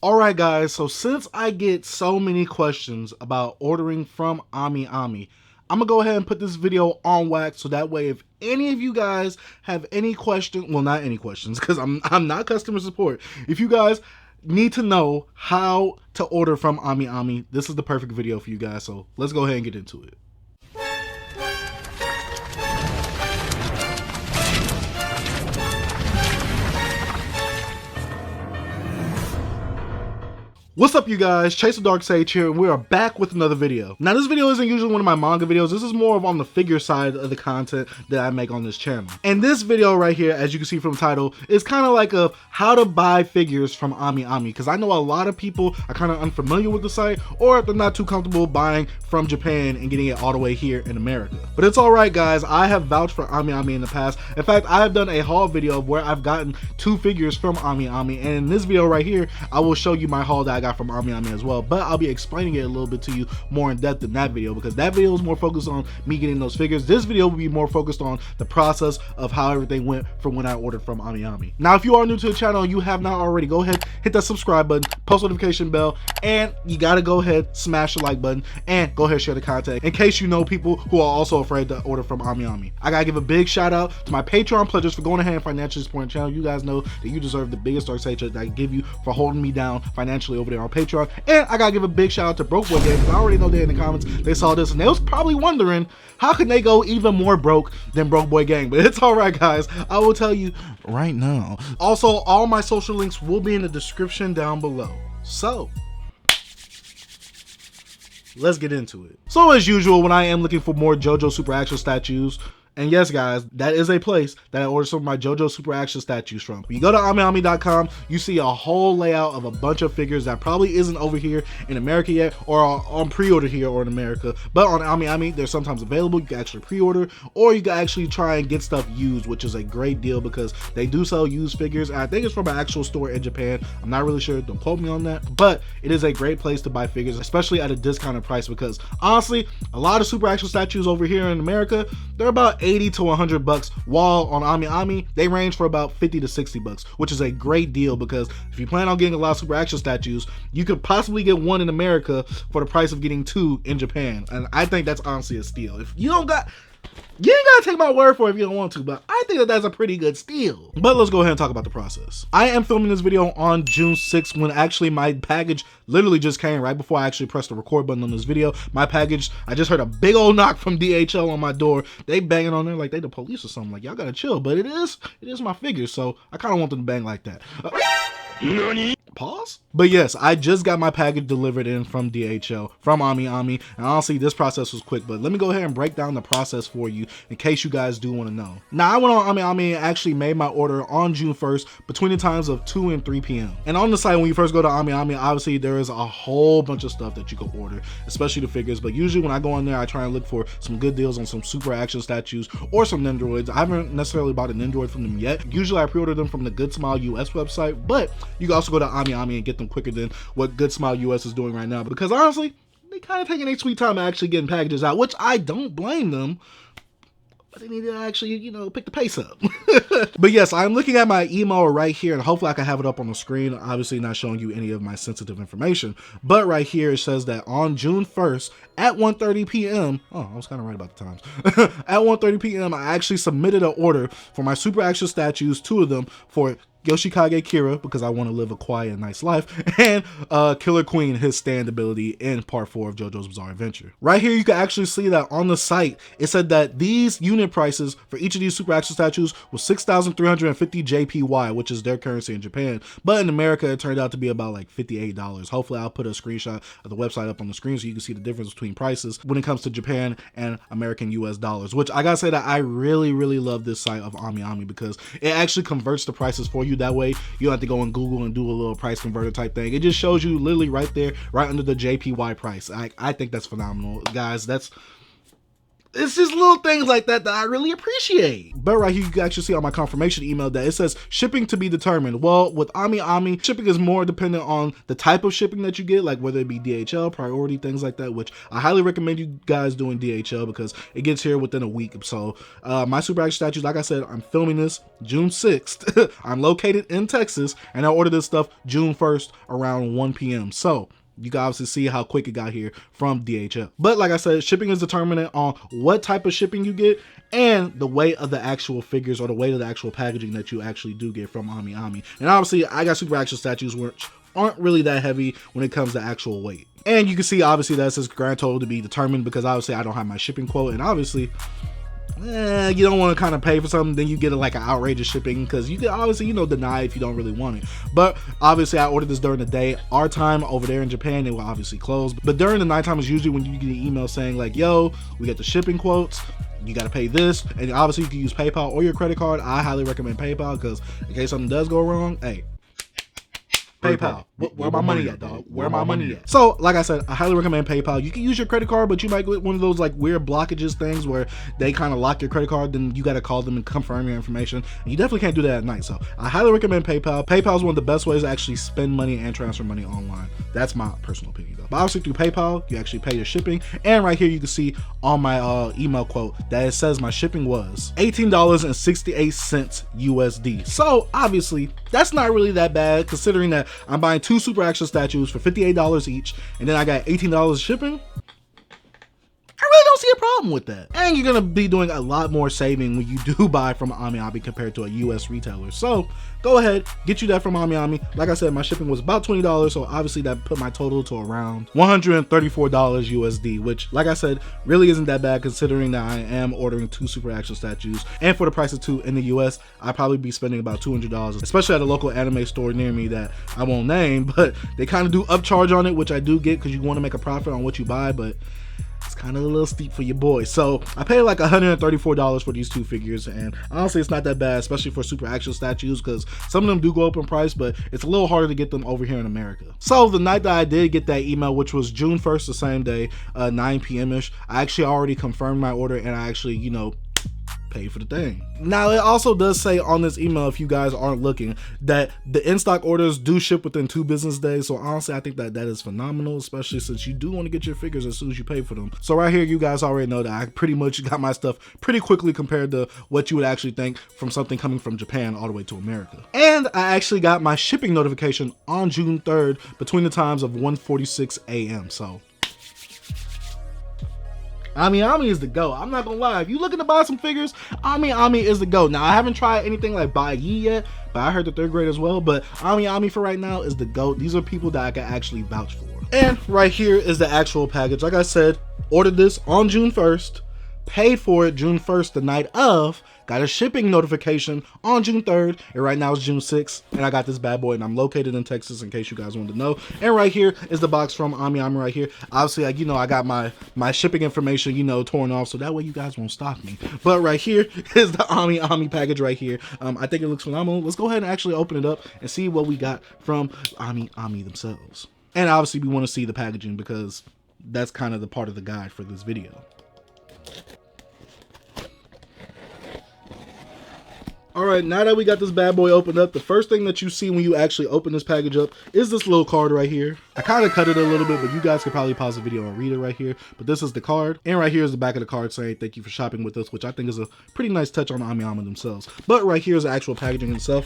Alright guys, so since I get so many questions about ordering from AmiAmi, I'm gonna go ahead and put this video on wax so that way if any of you guys have any questions, well not any questions because I'm not customer support. If you guys need to know how to order from AmiAmi, this is the perfect video for you guys, so let's go ahead and get into it. What's up you guys, Chase the Dark Sage here, and we are back with another video. Now this video isn't usually one of my manga videos, this is more of on the figure side of the content that I make on this channel. And this video right here, as you can see from the title, is kind of like a how to buy figures from AmiAmi, because I know a lot of people are kind of unfamiliar with the site, or they're not too comfortable buying from Japan and getting it all the way here in America. But it's alright guys, I have vouched for AmiAmi in the past. In fact, I have done a haul video of where I've gotten 2 figures from AmiAmi, and in this video right here, I will show you my haul that I got from AmiAmi as well, but I'll be explaining it a little bit to you more in depth in that video, because that video is more focused on me getting those figures. This video will be more focused on the process of how everything went from when I ordered from AmiAmi. Now if you are new to the channel and you have not already, go ahead, hit that subscribe button, post notification bell, and you gotta go ahead, smash the like button, and go ahead, share the content in case you know people who are also afraid to order from AmiAmi. I gotta give a big shout out to my Patreon pledges for going ahead and financially supporting the channel. You guys know that you deserve the biggest Dark Sage that I give you for holding me down financially over there on Patreon. And I gotta give a big shout out to Broke Boy Gang, because I already know they're in the comments, they saw this and they was probably wondering how can they go even more broke than Broke Boy Gang. But it's alright guys, I will tell you right now. Also, all my social links will be in the description down below, so let's get into it. So as usual, when I am looking for more JoJo Super Action statues, and yes guys, that is a place that I order some of my JoJo Super Action statues from. When you go to AmiAmi.com, you see a whole layout of a bunch of figures that probably isn't over here in America yet, or on pre-order here or in America. But on AmiAmi, they're sometimes available. You can actually pre-order, or you can actually try and get stuff used, which is a great deal because they do sell used figures. And I think it's from an actual store in Japan. I'm not really sure, don't quote me on that, but it is a great place to buy figures, especially at a discounted price, because honestly, a lot of Super Action statues over here in America, they're about 80 to 100 bucks, while on AmiAmi they range for about 50 to 60 bucks, which is a great deal because if you plan on getting a lot of Super Action statues, you could possibly get one in America for the price of getting 2 in Japan. And I think that's honestly a steal. If you don't got, you ain't gotta take my word for it if you don't want to, but I think that that's a pretty good steal. But let's go ahead and talk about the process. I am filming this video on June 6th when actually my package literally just came right before I actually pressed the record button on this video. My package, I just heard a big old knock from DHL on my door. They banging on there like they the police or something. Like, y'all gotta chill, but it is my figure, so I kind of want them to bang like that. Nani? Pause? But yes, I just got my package delivered in from DHL, from AmiAmi, and honestly this process was quick, but let me go ahead and break down the process for you in case you guys do want to know. Now I went on AmiAmi and actually made my order on June 1st between the times of 2 and 3 p.m. And on the site, when you first go to AmiAmi, obviously there is a whole bunch of stuff that you can order, especially the figures, but usually when I go on there I try and look for some good deals on some Super Action statues or some Nendoroids. I haven't necessarily bought a Nendoroid from them yet. Usually I pre-order them from the Good Smile US website, but you can also go to AmiAmi and get them quicker than what Good Smile US is doing right now, because honestly they kind of taking a sweet time actually getting packages out, which I don't blame them, but they need to actually, you know, pick the pace up. But yes, I'm looking at my email right here, and hopefully I can have it up on the screen. Obviously not showing you any of my sensitive information, but right here it says that on June 1st at 1:30 p.m. oh, I was kind of right about the times. At 1:30 p.m. I actually submitted an order for my Super Action statues, 2 of them, for Yoshikage Kira, because I want to live a quiet and nice life, and Killer Queen, his stand ability in part 4 of JoJo's Bizarre Adventure. Right here you can actually see that on the site it said that these unit prices for each of these Super Action statues was 6,350 JPY, which is their currency in Japan, but in America it turned out to be about like $58. Hopefully I'll put a screenshot of the website up on the screen so you can see the difference between prices when it comes to Japan and American US dollars, which I gotta say that I really love this site of AmiAmi, because it actually converts the prices for you. That way you don't have to go on Google and do a little price converter type thing. It just shows you literally right there, right under the JPY price. I think that's phenomenal guys. That's It's just little things like that that I really appreciate. But right here, you can actually see on my confirmation email that it says shipping to be determined. Well, with AmiAmi, shipping is more dependent on the type of shipping that you get, like whether it be DHL, priority, things like that, which I highly recommend you guys doing DHL because it gets here within a week. So my super action statues, like I said, I'm filming this June 6th. I'm located in Texas, and I ordered this stuff June 1st around 1 p.m. So you can obviously see how quick it got here from DHL. But like I said, shipping is determined on what type of shipping you get and the weight of the actual figures or the weight of the actual packaging that you actually do get from AmiAmi. And obviously, I got super action statues which aren't really that heavy when it comes to actual weight. And you can see obviously that says grand total to be determined because obviously I don't have my shipping quote, and obviously you don't want to kind of pay for something, then you get like an outrageous shipping because you can obviously, deny if you don't really want it. But obviously I ordered this during the day. Our time over there in Japan, they will obviously close. But during the nighttime is usually when you get an email saying like, yo, we got the shipping quotes. You got to pay this. And obviously you can use PayPal or your credit card. I highly recommend PayPal because in case something does go wrong, hey, PayPal. Where my money at, dog? Where my money at? So, like I said, I highly recommend PayPal. You can use your credit card, but you might get one of those like weird blockages things where they kind of lock your credit card. Then you got to call them and confirm your information. And you definitely can't do that at night. So, I highly recommend PayPal. PayPal is one of the best ways to actually spend money and transfer money online. That's my personal opinion, though. But obviously, through PayPal, you actually pay your shipping. And right here, you can see on my email quote that it says my shipping was $18.68 USD. So, obviously, that's not really that bad considering that I'm buying 2 super action statues for $58 each, and then I got $18 shipping. I really don't see a problem with that. And you're gonna be doing a lot more saving when you do buy from AmiAmi compared to a US retailer. So go ahead, get you that from AmiAmi. Like I said, my shipping was about $20, so obviously that put my total to around $134 USD, which, like I said, really isn't that bad considering that I am ordering 2 super action statues. And for the price of 2 in the US, I'd probably be spending about $200, especially at a local anime store near me that I won't name, but they kind of do upcharge on it, which I do get because you want to make a profit on what you buy, but it's kind of a little steep for your boy. So I paid like $134 for these 2 figures, and honestly it's not that bad, especially for super action statues because some of them do go up in price, but it's a little harder to get them over here in America. So the night that I did get that email, which was June 1st, the same day, 9 p.m. ish, I actually already confirmed my order, and I actually pay for the thing. Now it also does say on this email, if you guys aren't looking, that the in-stock orders do ship within 2 business days. So honestly, I think that is phenomenal, especially since you do want to get your figures as soon as you pay for them. So right here, you guys already know that I pretty much got my stuff pretty quickly compared to what you would actually think from something coming from Japan all the way to America. And I actually got my shipping notification on June 3rd between the times of 1:46 a.m. So AmiAmi is the go. I'm not gonna lie. If you looking to buy some figures, AmiAmi is the go. Now I haven't tried anything like Bai Yi yet, but I heard the 3rd grade as well. But AmiAmi for right now is the go. These are people that I can actually vouch for. And right here is the actual package. Like I said, ordered this on June 1st, paid for it June 1st, the night of, got a shipping notification on June 3rd, and right now it's June 6th, and I got this bad boy, and I'm located in Texas in case you guys wanted to know. And right here is the box from AmiAmi right here. Obviously, like, I got my shipping information, torn off, so that way you guys won't stalk me. But right here is the AmiAmi package right here. I think it looks phenomenal. Let's go ahead and actually open it up and see what we got from AmiAmi themselves. And obviously, we want to see the packaging because that's kind of the part of the guide for this video. Alright, now that we got this bad boy opened up, the first thing that you see when you actually open this package up is this little card right here. I kind of cut it a little bit, but you guys could probably pause the video and read it right here. But this is the card. And right here is the back of the card saying thank you for shopping with us, which I think is a pretty nice touch on AmiAmi themselves. But right here is the actual packaging itself.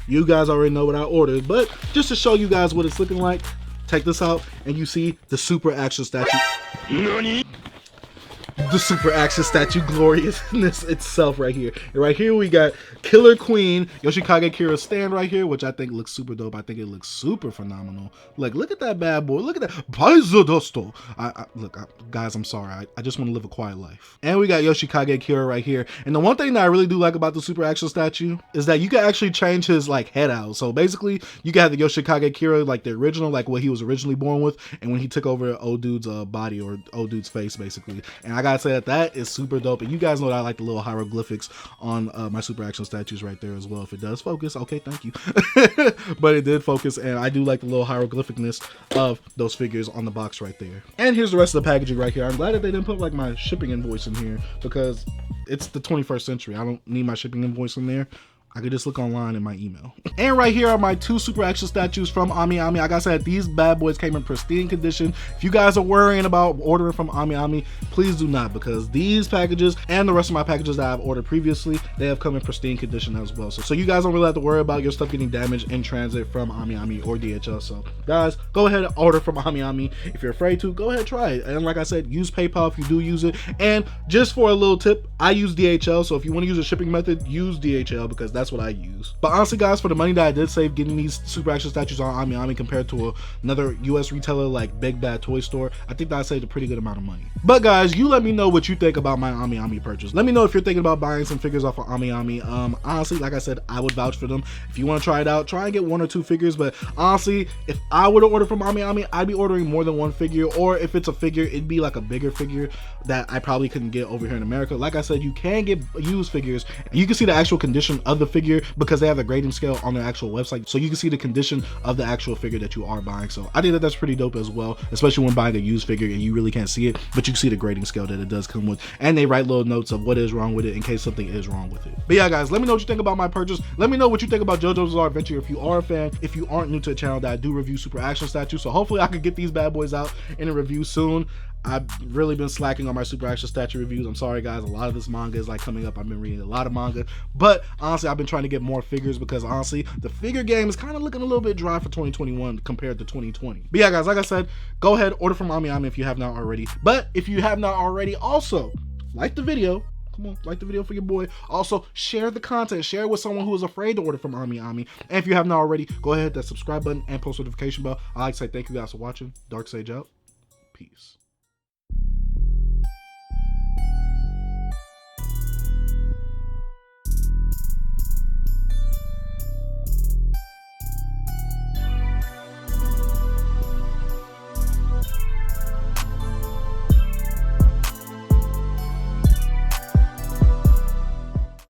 You guys already know what I ordered, but just to show you guys what it's looking like, take this out and you see the super action statue. NANI? The super action statue gloriousness itself right here. And right here we got Killer Queen Yoshikage Kira's stand right here, which I think looks super dope. I think it looks super phenomenal. Like, look at that bad boy. Look at that. Paizodosto. Guys, I'm sorry. I just want to live a quiet life. And we got Yoshikage Kira right here. And the one thing that I really do like about the super action statue is that you can actually change his like head out. So basically, you can have the Yoshikage Kira like the original, like what he was originally born with, and when he took over old dude's body or old dude's face, basically. And I gotta gotta say that is super dope. And you guys know that I like the little hieroglyphics on my super action statues right there as well. If it does focus, okay, thank you. But it did focus, and I do like the little hieroglyphicness of those figures on the box right there. And here's the rest of the packaging right here. I'm glad that they didn't put like my shipping invoice in here, because it's the 21st century. I don't need my shipping invoice in there. I could just look online in my email. And right here are my 2 super action statues from AmiAmi. Like I said, these bad boys came in pristine condition. If you guys are worrying about ordering from AmiAmi, please do not, because these packages and the rest of my packages that I've ordered previously, they have come in pristine condition as well. So you guys don't really have to worry about your stuff getting damaged in transit from AmiAmi or DHL. So guys, go ahead and order from AmiAmi. If you're afraid to, go ahead and try it. And like I said, use PayPal if you do use it. And just for a little tip, I use DHL. So if you want to use a shipping method, use DHL, because that's what I use. But honestly guys, for the money that I did save getting these super action statues on AmiAmi compared to another US retailer like Big Bad Toy Store, I think that I saved a pretty good amount of money. But guys, you let me know what you think about my AmiAmi purchase. Let me know if you're thinking about buying some figures off of AmiAmi. Honestly, like I said, I would vouch for them. If you want to try it out, try and get 1 or 2 figures. But honestly, if I were to order from AmiAmi, I'd be ordering more than 1 figure, or if it's a figure, it'd be like a bigger figure that I probably couldn't get over here in America. Like I said, you can get used figures, and you can see the actual condition of the figure because they have a grading scale on their actual website, so you can see the condition of the actual figure that you are buying. So I think that that's pretty dope as well, especially when buying a used figure and you really can't see it, but you can see the grading scale that it does come with, and they write little notes of what is wrong with it in case something is wrong with it. But yeah guys, let me know what you think about my purchase. Let me know what you think about JoJo's Bizarre Adventure if you are a fan. If you aren't new to the channel, that I do review super action statues, so hopefully I can get these bad boys out in a review soon. I've really been slacking on my super action statue reviews. I'm sorry guys, a lot of this manga is like coming up. I've been reading a lot of manga, but honestly I've been trying to get more figures, because honestly the figure game is kind of looking a little bit dry for 2021 compared to 2020. But yeah guys, like I said, go ahead, order from AmiAmi if you have not already. But if you have not already, also like the video. Come on, like the video for your boy. Also, share the content. Share it with someone who is afraid to order from AmiAmi. And if you have not already, go ahead, hit that subscribe button and post notification bell. I'd like to say thank you guys for watching. Dark Sage out. Peace.